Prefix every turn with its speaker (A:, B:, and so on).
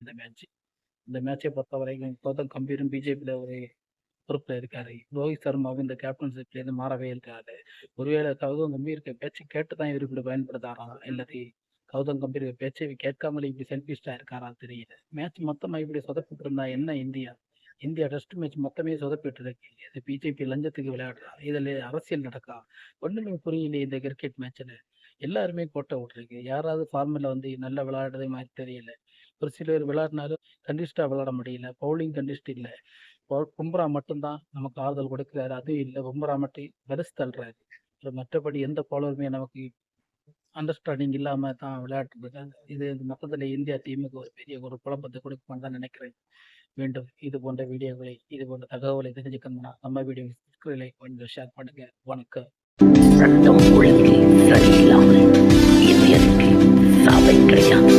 A: இந்த மேட்ச். இந்த மேட்சை பொறுத்தவரைக்கும் கௌதம் கம்பீரும் பிஜேபியில் ஒரு பொறுப்பில் இருக்காரு. ரோஹித் சர்மாவும் இந்த கேப்டன்ஷிப்லேருந்து மாறவே இருக்காரு. ஒருவேளை கௌதம் கம்பீருக்கு பேச்சு கேட்டு தான் இவர் இப்படி பயன்படுத்தாரா, இல்லாட்டி கௌதம் கம்பீர் பேச்சை கேட்காமலே இப்படி செல்ஃபிஸ்டா இருக்காரா தெரியல. மேட்ச் மொத்தமாக இப்படி சொதப்பிட்டு இருந்தா என்ன இந்தியா? இந்தியா டெஸ்ட் மேட்ச் மொத்தமே சொதப்பிட்டு இருக்கு. இது பிஜேபி லஞ்சத்துக்கு விளையாடுறா, இதில் அரசியல் நடக்கா, ஒன்றுமே புரியலையே இந்த கிரிக்கெட் மேட்ச்சில். எல்லாருமே கோட்டை விட்ருக்கு. யாராவது ஃபார்மில் வந்து நல்லா விளையாடுறதே மாதிரி தெரியல. ஒரு சிலர் விளையாடினாலும் கண்டிஸ்டாக விளையாட முடியல. பவுலிங் கண்டிஸ்ட் இல்லை. பும்ரா மட்டும்தான் நமக்கு ஆறுதல் கொடுக்குறாரு. அதுவும் இல்லை, பும்ரா மட்டும் வெறுத்து தள்ளுறாரு. மற்றபடி எந்த பவுலருமே நமக்கு அண்டர்ஸ்டாண்டிங் இல்லாம தான் விளையாட்டு இருக்காங்க. இது மொத்தத்தில் இந்தியா டீமுக்கு ஒரு பெரிய ஒரு குழப்பத்தை கொடுக்குமான்னு தான் நினைக்கிறேன். மீண்டும் இது போன்ற வீடியோகளை, இது போன்ற தகவலை தெரிஞ்சுக்கணும்னா நம்ம வீடியோ கொஞ்சம் ஷேர் பண்ணுங்க. வணக்கம்.
B: சட்டம் ஒழுங்கு சரியில்லாமல் இந்தியருக்கு சாவை கிடையாது.